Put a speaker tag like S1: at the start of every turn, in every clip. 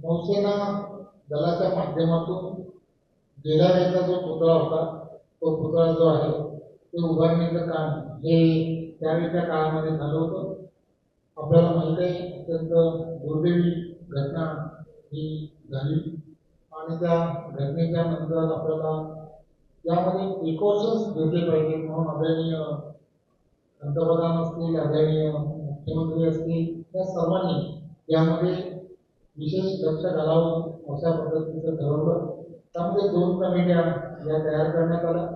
S1: नौसेना दलाच्या माध्यमातून जेलावेचा जो पुतळा होता तो पुतळा जो आहे ते उभारणीचं काम हे त्यावेळेच्या काळामध्ये झालं होतं. आपल्याला माहिती आहे अत्यंत दुर्दैवी घटना ही झाली आणि त्या घटनेच्या नंतर आपल्याला यामध्ये प्रिकॉशन्स घेतले पाहिजे म्हणून आदरणीय पंतप्रधान असतील, आदरणीय मुख्यमंत्री असतील, त्या सर्वांनी यामध्ये विशेष लक्ष घालावं अशा पद्धतीचं ठरवलं. त्यामध्ये दोन कमिट्या या तयार करण्यात आल्या.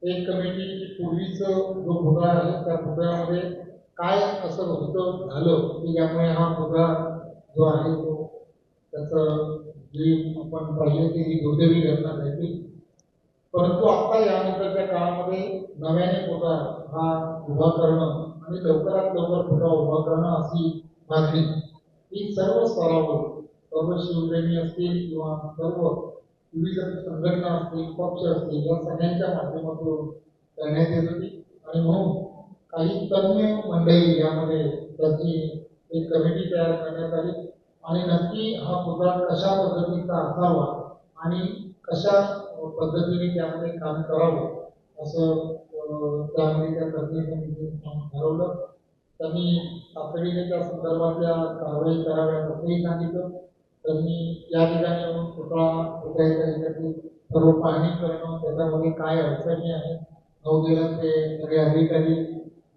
S1: एक कमिटी पूर्वीचं जो पुतळा आहे त्या पुतळ्यामध्ये काय असं होतं झालं की ज्यामुळे हा पुतळा जो आहे तो त्याचं जी आपण पाहिजे की ही दुर्दैवी घटना घडली. परंतु आता यानंतरच्या काळामध्ये नव्याने पुतळा हा उभा करणं आणि लवकरात लवकर पुतळा उभा करणं अशी मागणी ही सर्व स्तरावर सर्व शिवप्रेमी असतील किंवा सर्व विविध संघटना असतील, पक्ष असतील, या सगळ्यांच्या माध्यमातून करण्यात येत होती. आणि म्हणून काही तज्ञ मंडळी यामध्ये त्याची एक कमिटी तयार करण्यात आली आणि नक्की हा पुतळा कशा पद्धतीचा असावा आणि कशा पद्धतीने त्यामध्ये काम करावं असं त्यामध्ये त्या तज्ञ समितीने ठरवलं. त्यांनी तातडीने त्या संदर्भातल्या कारवाई कराव्यात असंही सांगितलं. त्यांनी या ठिकाणी येऊन पुतळ्याच्या ह्याच्यातील सर्व पाहणी करणं, त्याच्यामध्ये काय अडचणी आहेत, नौदलाचे सगळे अधिकारी,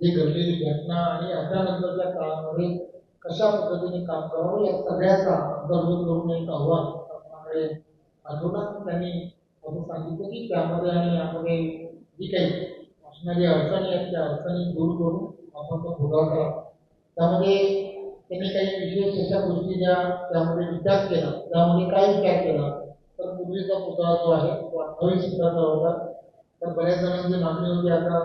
S1: जी घडलेली घटना आणि याच्यानंतरच्या काळामध्ये कशा पद्धतीने काम करावं या सगळ्याचा अंतर्भूत करून एक अहवाल आपल्याकडे पाठवला. त्यांनी असं सांगितलं की त्यामध्ये आणि यामध्ये जी काही असणारी अडचणी आहेत त्या अडचणी दूर करून आपण तो पुतळा करा. त्यामध्ये त्यांनी काही विशेष अशा गोष्टी ज्या त्यामध्ये विचार केला. त्यामध्ये काय विचार केला तर पूर्वीचा पुतळा जो आहे तो 28 फुटाचा होता. तर बऱ्याच जणांची मागणी होती आता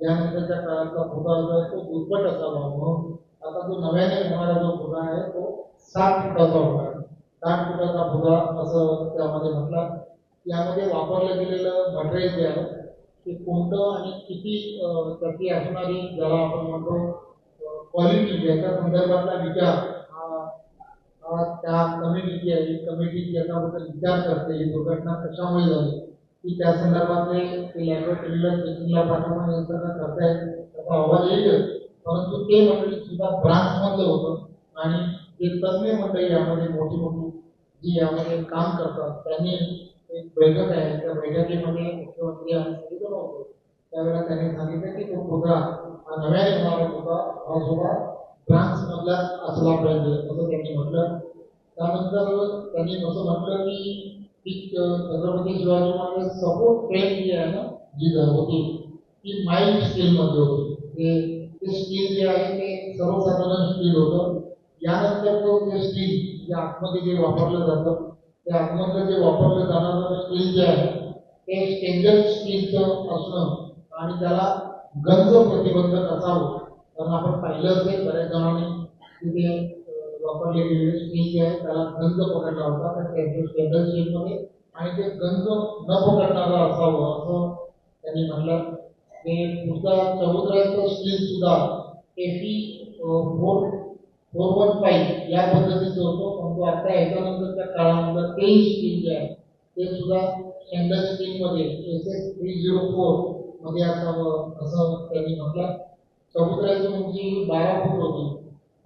S1: यानंतरच्या काळाचा पुतळा जो आहे तो दुप्पट असावा म्हणून आता जो नव्याने होणारा जो पुतळा आहे तो 60 फुटाचा होणार. 60 फुटाचा पुतळा असं त्यामध्ये म्हटलं. यामध्ये वापरलं गेलेलं मटेरियल जे आहे ते कोणतं आणि किती त्याची असणारी ज्याला आपण म्हणतो क्वालिटी याच्या संदर्भातला विचार हा त्या कमिटीची आहे. कमिटी याच्याबद्दल विचार करते ही दुर्घटना कशामुळे झाली की त्या संदर्भातले ते लॅबोरेटरीला चेकिंगला पाठवणं हे सगळं करतायत त्याचा अहवाल येईल. परंतु ते मंडळी सुद्धा ब्रांचमधलं होतं आणि जे तज्ञ मंडळी यामध्ये मोठी मोठी जी यामध्ये काम करतात त्यांनी एक बैठक आहे. त्या बैठकीमध्ये मुख्यमंत्री आणि सगळेजण होते. त्यावेळेला त्यांनी सांगितलं की तो पुतळा हा नव्याने होणारा पुतळा हा सुद्धा ब्रांच मधला असला पाहिजे असं त्यांनी म्हटलं. त्यानंतर त्यांनी असं म्हटलं की छत्रपती शिवाजी महाराज सपोर्ट फ्रेम जी आहे ना जी होती ती माइल्ड स्टीलमध्ये होती. ते स्टील जे आहे ते सर्वसाधारण स्टील होतं. यानंतर तो ते स्टील जे आतमध्ये जे वापरलं जातं त्या आतमधलं जे वापरलं जाणारं स्टील जे आहे ते स्टेनलेस स्टीलचं असणं आणि त्याला गंज प्रतिबंधक असावं. कारण आपण पाहिलं असेल बऱ्याच जणांनी तिथे वापरले गेलेले स्टील जे आहे त्याला गंज पकडला होता तर त्यांच्या स्टेनलेस स्टीलमध्ये आणि ते गंज न पकडणारं असावं असं त्यांनी म्हटलं. ते पुढचा समुद्राचं स्टील सुद्धा एफी 415 या पद्धतीचं होतं. परंतु आता याच्यानंतरच्या काळामध्ये तेही स्टील जे आहे ते सुद्धा स्टेनलेस स्टीलमध्ये SS 304 मध्ये असावं असं त्यांनी म्हटलं. समुद्राची उंची 12 फूट होती.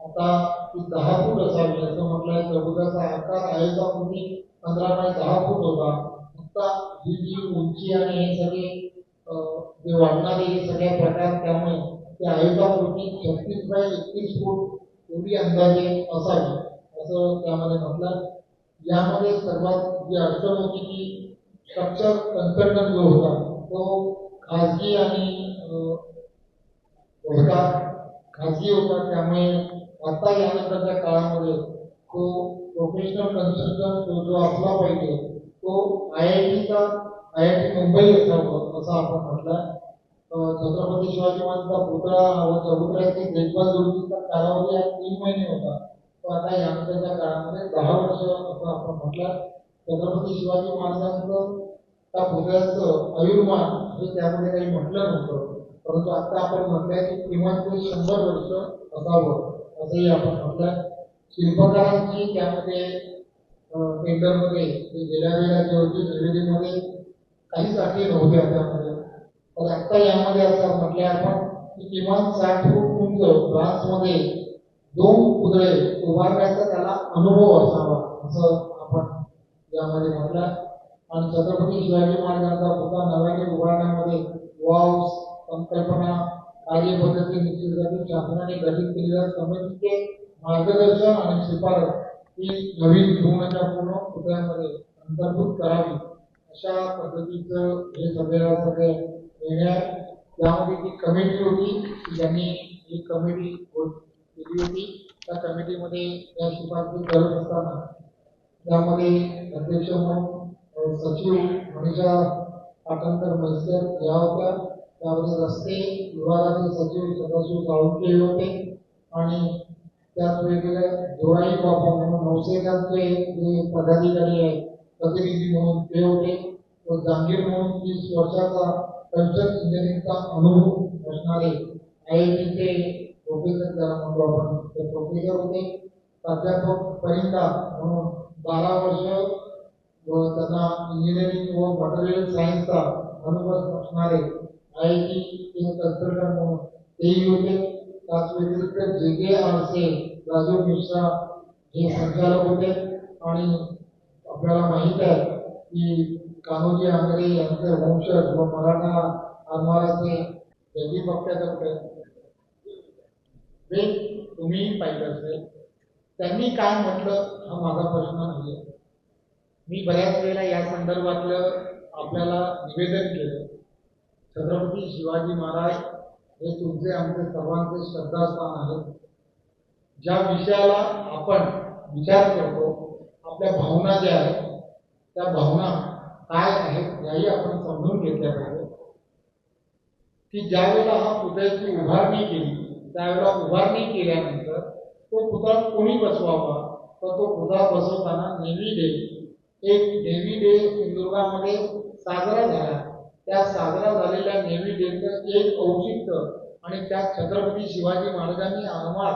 S1: आता ती 10 फूट असावी असं म्हटलंय. समुद्राचा आकार आयताकृती 15 बाय 10 फूट होता. आता ही जी उंची आणि हे सगळे जे वाढणारे हे सगळे प्रकार त्यामुळे ते आयताकृती 36 बाय 31 फूट एवढी अंदाजे असावी असं त्यामध्ये म्हटलं. यामध्ये सर्वात जी अडचण होती की स्ट्रक्चर कन्सल्टंट जो होता तो खाजगी आणि खाजगी होता. त्यामुळे आता यानंतरच्या काळामध्ये तो प्रोफेशनल कन्सल्टंट जो असला पाहिजे तो IIT मुंबई असावं असं आपण म्हटलं. छत्रपती शिवाजी महाराजांचा पुतळा व चबुतऱ्याची देखभाल दुरुस्तीचा कालावधी हा 3 महिने होता. तो आता यानंतरच्या काळामध्ये 10 वर्ष असं आपण म्हटलं. छत्रपती शिवाजी महाराजांचं त्या पुतळ्याचं आयुर्मान हे त्यामध्ये काही म्हटलं नव्हतं. परंतु आता आपण म्हटलंय की किमान ते 100 वर्ष असावं असंही आपण म्हटलंय. शिल्पकारांची त्यामध्ये टेंडरमध्ये गेल्या वेळेला जे होती निर्मितीमध्ये काहीच अटी नव्हत्या त्यामध्ये. तर आता यामध्ये असं म्हटले आपण की किमान 60 फूट उंच फ्रान्समध्ये 2 पुतळे उभारण्याचा त्याला अनुभव असावा असं आपण यामध्ये म्हटलं. आणि छत्रपती शिवाजी महाराजांचा पुतळा नव्याने उभारण्यामध्ये वाव संकल्पना कार्यपद्धती निश्चित शासनाने गठीत केलेल्या समितीचे मार्गदर्शन आणि शिफारस ही नवीन धोरणाच्या पूर्ण पुतळ्यामध्ये अंतर्भूत करावी अशा पद्धतीचं हे सगळे निर्णय. त्यामध्ये ती कमिटी होती ज्यांनी ही कमिटी केली होती. त्या कमिटीमध्ये या शिफारसी करत असताना त्यामध्ये अध्यक्ष म्हणून सचिव मनीषा पाटणकर म्हैसकर या होत्या. त्यामध्ये रस्ते विभागाचे सचिव सदाशिव साळुंखे होते आणि त्याच वेगवेगळ्या जोराई बापू म्हणून नौसेनाचे जे पदाधिकारी आहे प्रतिनिधी म्हणून ते होते. व जहांगीर म्हणून 30 वर्षाचा कन्स्ट्रक्शन इंजिनिअरिंगचा अनुभव असणारे IITचे प्रोफेसर ज्याला म्हणतो आपण ते प्रोफेसर होते. प्राध्यापक परिंदा म्हणून 12 वर्ष व त्यांना इंजिनिअरिंग व मटेरियल सायन्सचा अनुभव असणारे IIT कन्सल्टंट म्हणून तेही होते. त्याच व्यतिरिक्त JK आरसे राजू मिश्रा हे संचालक होते. आणि आपल्याला माहित आहे की कान्होजी आंग्रे यांचे वंशज व मराठा आरमाराचे जगदीप पक्षाचे कुठे ते तुम्ही पाहिलं असेल. त्यांनी काय म्हटलं हा माझा प्रश्न आहे. मी बऱ्याच वेळेला या संदर्भातलं आपल्याला निवेदन केलं. छत्रपती शिवाजी महाराज हे तुमचे आमचे सर्वांचे श्रद्धास्थान आहे. ज्या विषयाला आपण विचार करतो आपल्या भावना ज्या आहेत त्या भावना काय आहेत याही आपण समजून घेतल्या पाहिजे. की ज्या वेळेला हा पुतळ्याची उभारणी केली त्यावेळेला उभारणी केल्यानंतर तो पुतळा कोणी बसवावा तर तो पुतळा बसवताना नेव्ही डे एक नेव्ही डे सिंधुदुर्गामध्ये साजरा झाला. त्या साजरा झालेल्या नेव्ही डेचं एक औचित्य आणि त्या छत्रपती शिवाजी महाराजांनी आरमार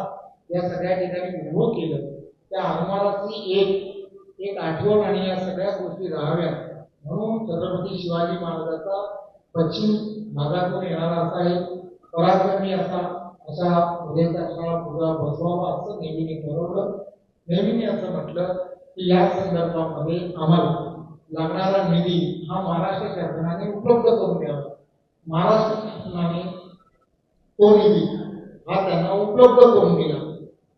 S1: या सगळ्या ठिकाणी उभं केलं. त्या आरमाराची एक आठवण आणि या सगळ्या गोष्टी राहाव्यात म्हणून छत्रपती शिवाजी महाराजांचा पश्चिम भागातून येणारा असा एक पराक्रमी असा उद्याचा असणारा पुतळा बसवावा असं नेहमीने ठरवलं. नेहमीने असं म्हटलं की या संदर्भामध्ये आम्हाला लागणारा निधी हा महाराष्ट्र शासनाने उपलब्ध करून द्यावा. महाराष्ट्र शासनाने तो निधी हा त्यांना उपलब्ध करून दिला.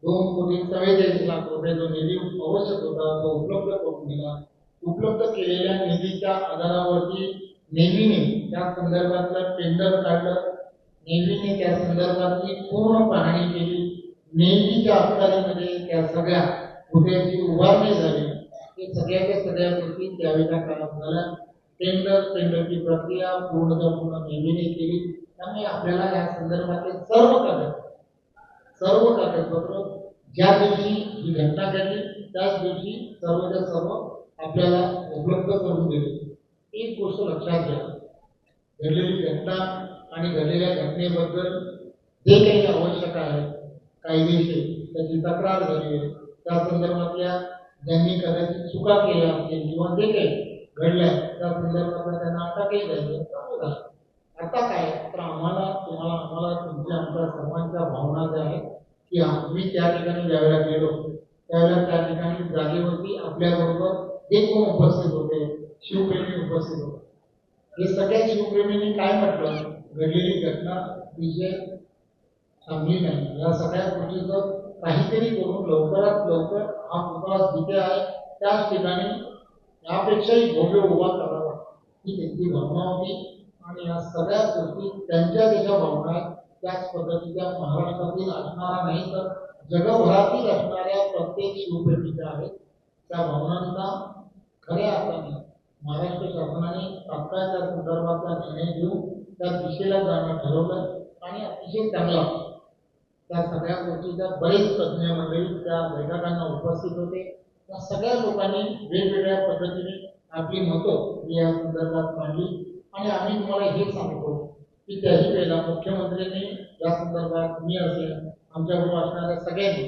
S1: 2,44,00,00,000 रुपये जो निधी आवश्यक होता तो उपलब्ध करून दिला. उपलब्ध केलेल्या निधीच्या आधारावरती नेव्हीने त्या संदर्भातलं टेंडर काढलं. नेव्हीने त्या संदर्भातली पूर्ण पाहणी केली. नेव्हीच्या अखत्यारीमध्ये त्या सगळ्या पुतळ्याची उभारणी झाली. ते सगळ्या गोष्टी त्यावेळेला काळात झाल्या. टेंडरची प्रक्रिया पूर्ण नेव्हीने केली. त्यामुळे आपल्याला या संदर्भातले सर्व कागदपत्र ज्या दिवशी ही घटना घडली त्याच दिवशी सर्वच्या सर्व आपल्याला उपलब्ध करून दिले. एक गोष्ट लक्षात घ्या. घडलेली घटना आणि घडलेल्या घटनेबद्दल जे काही आवश्यक आहे कायदेशीर त्याची तक्रार झाली आहे. त्या संदर्भातल्या ज्यांनी कदाचित चुका केल्या असतील किंवा जे काही घडल्या त्या संदर्भातल्या त्यांना अटकही झाली. आता काय तर आम्हाला तुमच्या आमच्या सर्वांच्या भावना ज्या आहेत की आम्ही त्या ठिकाणी ज्यावेळेला गेलो त्यावेळेला त्या ठिकाणी जागेवरती आपल्याबरोबर जे कोण उपस्थित होते शिवप्रेमी उपस्थित होते. हे सगळ्या शिवप्रेमींनी काय म्हटलं घडलेली घटना विषय चांगली नाही. या सगळ्या गोष्टीचं काहीतरी करून लवकरात लवकर हा पुतळा जिथे आहे त्याच ठिकाणी यापेक्षाही भव्य उभा करावा ही त्यांची भावना होती. आणि या सगळ्या गोष्टी त्यांच्या ज्या भावना आहेत त्याच पद्धतीच्या महाराष्ट्रातील असणारा नाही तर जगभरातील असणाऱ्या प्रत्येक शिवप्रेमीच्या आहेत. त्या भावनांचा खऱ्या अर्थाने महाराष्ट्र शासनाने तात्काळच्या संदर्भातला निर्णय घेऊन त्या दिशेला जाणं ठरवलं. आणि अतिशय चांगला त्या सगळ्या गोष्टीच्या बरेच तज्ज्ञ मंडळी त्या बैठकांना उपस्थित होते. त्या सगळ्या लोकांनी वेगवेगळ्या पद्धतीने आपली मतं या संदर्भात मांडली. आणि आम्ही तुम्हाला हे सांगतो की त्याही वेळेला मुख्यमंत्र्यांनी या संदर्भात मी असेल आमच्याबरोबर असणाऱ्या सगळ्यांनी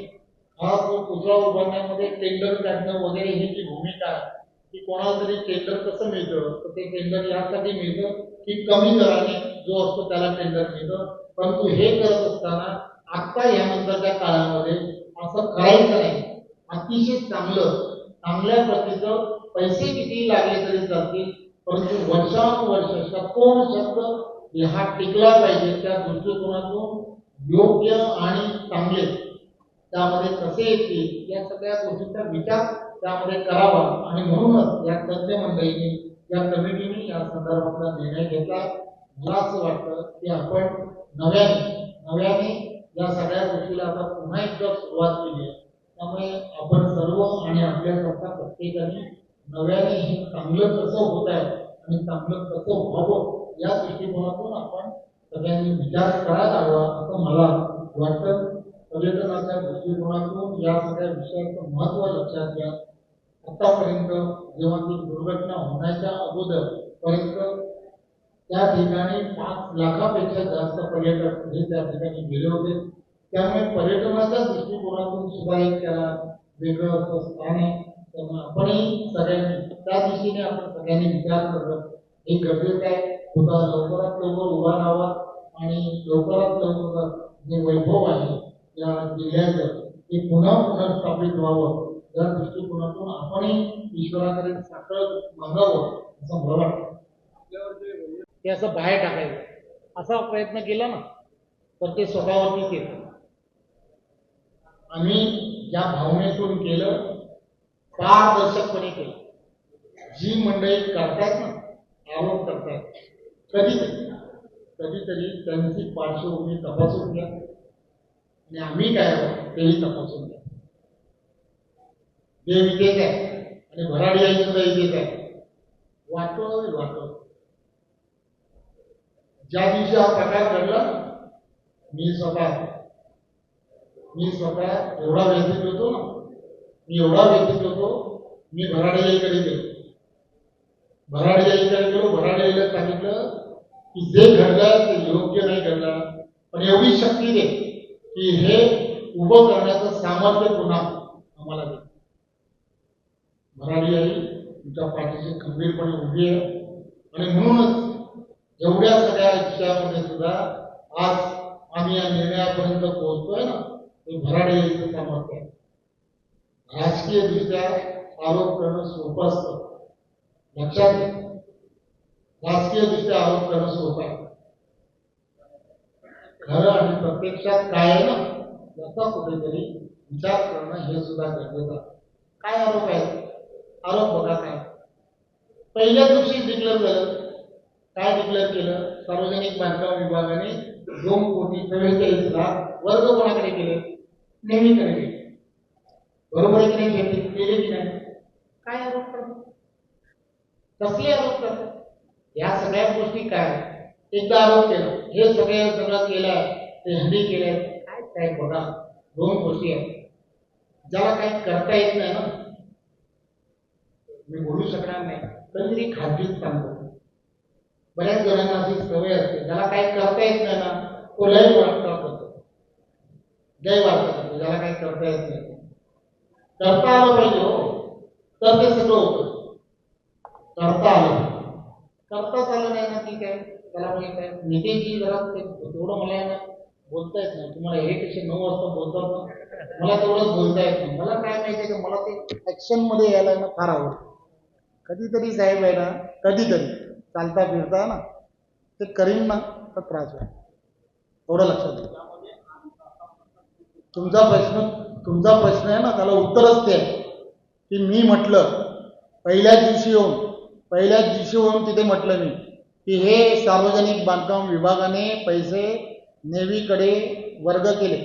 S1: हा जो पुतळा उभारण्यामध्ये टेंडर काढणं वगैरे ही जी भूमिका आहे की कोणाला तरी टेंडर कसं मिळतं तर ते टेंडर यासाठी मिळतं की कमी दराने जो असतो त्याला टेंडर मिळतं. परंतु हे करत असताना आता यानंतरच्या काळामध्ये असं करायचं नाही. अतिशय चांगल्या प्रतीचं पैसे किती लागले तरी चालतील, परंतु वर्षानुवर्ष शतकोन शब्द हा टिकला पाहिजे. त्या दृष्टिकोनातून योग्य आणि चांगले त्यामध्ये कसे येतील या सगळ्या गोष्टींचा विचार त्यामध्ये करावा आणि म्हणूनच या तज्ज्ञ मंडळींनी या कमिटीने या संदर्भातला निर्णय घेतला. मला असं वाटतं की आपण नव्याने या सगळ्या गोष्टीला आता पुन्हा एकदा सुरुवात केली आहे. त्यामुळे आपण सर्व आणि आपल्यासारखा प्रत्येकाने नव्याने हे चांगलं कसं होत आहे आणि चांगलं कसं व्हावं या दृष्टिकोनातून आपण सगळ्यांनी विचार करायला हवा असं मला वाटतं. पर्यटनाच्या दृष्टिकोनातून या सगळ्या विषयाचं महत्त्व लक्षात घ्या. आतापर्यंत जेव्हा ती दुर्घटना होण्याच्या अगोदर पर्यंत त्या ठिकाणी 5 लाखापेक्षा जास्त पर्यटक हे त्या ठिकाणी गेले होते. त्यामुळे पर्यटनाच्या दृष्टिकोनातून सुद्धा एक त्याला वेगळं असं स्थान आहे. त्यामुळे आपणही सगळ्यांनी त्या दिशेने आपण सगळ्यांनी विचार करणं हे गरजेचं आहे. होता लवकरात लवकर उभा राहावा आणि लवकरात लवकर जे वैभव आहे या जिल्ह्याचं ते पुन्हा पुनर्स्थापित व्हावं या दृष्टिकोनातून आपणही ईश्वराकडे साखर मागावं असं मला वाटतं. ते असं बाहेर टाकायचं असा प्रयत्न केला ना तर ते स्वतःवरतीच येतं. आम्ही या भावनेतून केलं, पारदर्शकपणे केलं. जी मंडळी करतायत ना आरोप करतायत कधीतरी त्यांची पार्श्वभूमी तपासून घ्या आणि आम्ही काय आहोत तेही तपासून घ्या. देव इथेच आहे आणि भराडी आई सुद्धा इथेच आहे. वाटो ज्या दिवशी हा प्रकार घडला मी स्वतः एवढा व्यथित होतो ना मी भराडी आईकडे गेलो. भराडी आईला सांगितलं की जे घडलं ते योग्य नाही घडलं, पण एवढी शक्ती दे की हे उभं करण्याचं सामर्थ्य पुन्हा आम्हाला दे. भराडी आई तुमच्या पाठीशी खंबीरपणे उभी आहे आणि म्हणूनच एवढ्या सगळ्या विषयामध्ये सुद्धा आज आम्ही या निर्णयापर्यंत पोहोचतोय ना ते भराडी आईचं सामर्थ्य आहे. राजकीय दृष्ट्या आरोप करणं सोपं असतं. लक्षात घ्या, राजकीय दृष्ट्या आरोप करणं सोपं आहे. खरं आणि प्रत्यक्षात काय आहे ना याचा कुठेतरी विचार करणं हे सुद्धा गरजेचं आहे. काय आरोप आहे? आरोप बघा काय पहिल्या दिवशी डिक्लेअर झालं. काय डिक्लेअर केलं? सार्वजनिक बांधकाम विभागाने 2,44,00,000 वर्ग कोणाकडे केले? नेहमीकडे केले. बरोबर आहे की नाही? केले की नाही? काय आरोप करतात? कसले आरोप करतात? या सगळ्या गोष्टी काय एकदा आरोप केला हे सगळं केलं ते हंडी केले काय बघा 2 गोष्टी आहेत. ज्याला काही करता येत नाही ना मी बोलू शकणार नाही तरी खाजगीत सांगतो. बऱ्याच जणांना अशी सवय असते ज्याला काही करता येत नाही ना तो लय वाटता करतो. ज्याला काही करता येत नाही करता आलं पाहिजे हो तर ते सगळं होतं. करताच आलं नाही ना ठीक आहे त्याला म्हणजे काय नेतेची जरा तेवढं मला बोलता येत नाही. तुम्हाला 1:09 वाजता बोलतात ना मला तेवढंच बोलता येत नाही. मला काय माहिती आहे की मला ते ऍक्शन मध्ये यायला ना फार आवडतं. कधीतरी साहेब आहे ना कधीतरी चालता फिरता ना ते करीन ना तर त्रास होईल. थोडं लक्षात घ्या. तुमचा प्रश्न आहे ना त्याला उत्तरच ते आहे की मी म्हटलं पहिल्याच दिवशी येऊन तिथे म्हटलं मी की हे सार्वजनिक बांधकाम विभागाने पैसे नेव्हीकडे वर्ग केले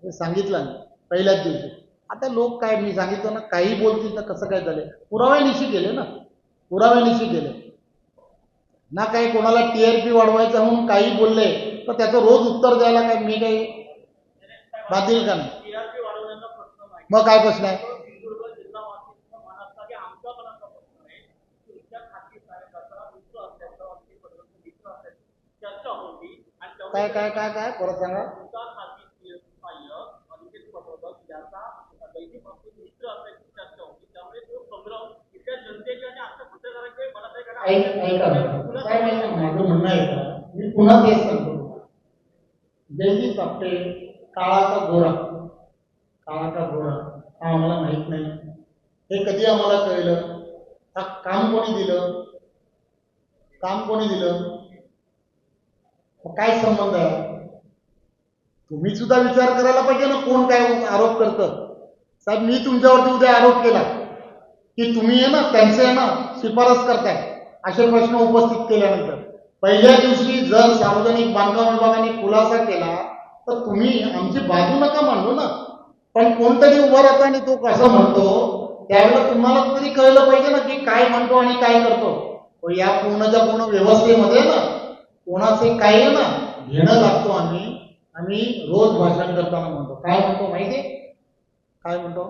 S1: हे सांगितलं मी पहिल्याच दिवशी. आता लोक काय मी सांगितलं ना काही बोलतील तर कसं काय झालं? पुराव्यानिशी केले ना काही कोणाला टीआरपी वाढवायचं म्हणून काही बोलले तर त्याचं रोज उत्तर द्यायला काय मी काही बातील का नाही? मग काय प्रश्न आहे? काय परत सांगा.
S2: मित्र असल्याची चर्चा होती, त्यामुळे तो संग्राम इथल्या जनतेचे आणि आजच्या पत्रकारांचे मला काही
S1: ऐका काय माहिती माझं म्हणणं आहे का, मी पुन्हा तेच सांगतो. जयदीप आपटे काळा का गोरा हा आम्हाला माहित नाही. हे कधी आम्हाला कळलं? हा काम कोणी दिलं? काय संबंध आहे? तुम्ही सुद्धा विचार करायला पाहिजे ना, कोण काय आरोप करतं. साहेब, मी तुमच्यावरती उद्या आरोप केला की तुम्ही आहे ना त्यांचे आहे ना शिफारस करताय, असे प्रश्न उपस्थित केल्यानंतर पहिल्या दिवशी जर सार्वजनिक बांधकाम विभागाने खुलासा केला तर तुम्ही आमची बाजू नका मांडू ना. पण कोणतरी उभा राहता आणि तो कसं म्हणतो त्यावेळेला तुम्हाला तरी कळलं पाहिजे ना की काय म्हणतो आणि काय करतो. या पूर्णच्या पूर्ण व्यवस्थेमध्ये ना कोणाचे काय आहे ना घेणं लागतो. आम्ही रोज भाषण करताना म्हणतो, काय म्हणतो माहितीये? काय म्हणतो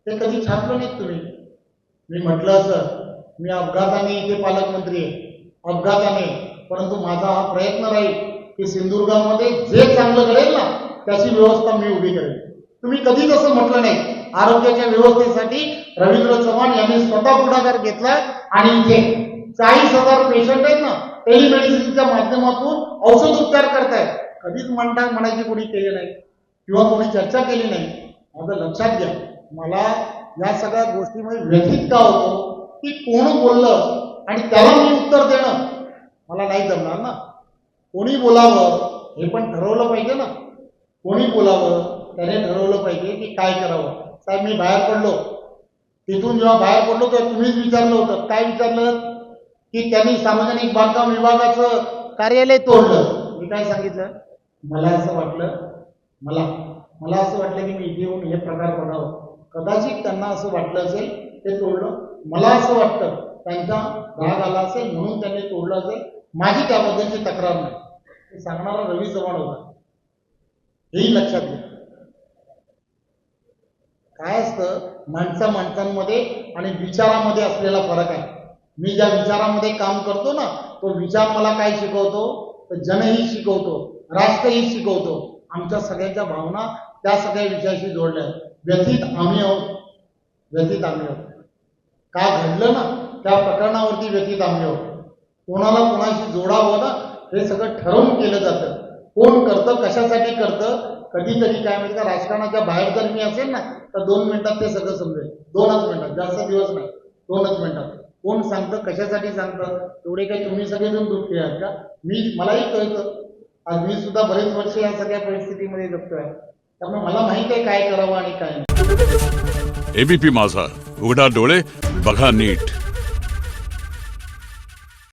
S1: ते कधी छापलं नाहीत तुम्ही. मी म्हटलं असं, मी अपघाताने इथे पालकमंत्री आहे, अपघाताने, परंतु माझा हा प्रयत्न राहील की सिंधुदुर्गामध्ये जे चांगलं करेल ना त्याची व्यवस्था मी उभी करेल. तुम्ही कधीच असं म्हटलं नाही. आरोग्याच्या व्यवस्थेसाठी रवींद्र चव्हाण यांनी स्वतः पुढाकार घेतला आणि इथे 40,000 पेशंट आहेत ना टेलिमेडिसिनच्या माध्यमातून औषध उपचार करतायत. कधीच म्हणायची कोणी केली नाही किंवा कोणी चर्चा केली नाही. माझं लक्षात घ्या, मला या सगळ्या गोष्टीमध्ये व्यथित का होतो की कोण बोललं आणि त्याला मी उत्तर देणं मला नाही जमणार ना. कोणी बोलावं हे पण ठरवलं पाहिजे ना. कोणी बोलावं त्याने ठरवलं पाहिजे की काय करावं. साहेब, मी बाहेर पडलो, तिथून जेव्हा बाहेर पडलो तर तुम्हीच विचारलं होतं. काय विचारलं? की त्यांनी सार्वजनिक बांधकाम विभागाचं कार्यालय तोडलं. मी काय सांगितलं? मला असं वाटलं की मी इथे येऊन हे प्रकार बघावं. कदाचित त्यांना असं वाटलं असेल ते तोडलं. मला असं वाटतं त्यांचा राग आला असेल म्हणून त्यांनी तोडलं असेल. माझी त्याबद्दलची तक्रार नाही. हे सांगणारा रवी चव्हाण होता, हेही लक्षात घ्या. काय असतं, माणसांमध्ये आणि विचारामध्ये असलेला फरक आहे. मी ज्या विचारामध्ये काम करतो ना तो विचार मला काय शिकवतो तर जनही शिकवतो, राष्ट्रही शिकवतो. आमच्या सगळ्यांच्या भावना त्या सगळ्या विषयाशी जोडल्या आहेत. व्यथित आम्ही आहोत. काय घडलं ना त्या प्रकरणावरती व्यथित आम्ही आहोत. कोणाला कोणाशी जोडावं ना हे सगळं ठरवून केलं जातं. कोण करतं, कशासाठी करतं. कधीतरी काय माहिती का, राजकारणाच्या बाहेर जर मी असेल ना तर 2 मिनिटात ते सगळं समजेल. 2च मिनिटात, जास्त दिवस नाही, 2च मिनिटात. कोण सांगतं, कशासाठी सांगतं, एवढे काही तुम्ही सगळेजण दुःखी आहात का? मलाही कळतं. आज मी सुद्धा बरेच वर्ष या सगळ्या परिस्थितीमध्ये जगतोय, त्यामुळे मला माहित आहे काय करावं आणि काय नाही.
S3: एबीपी माझा, उघडा डोळे बघा नीट.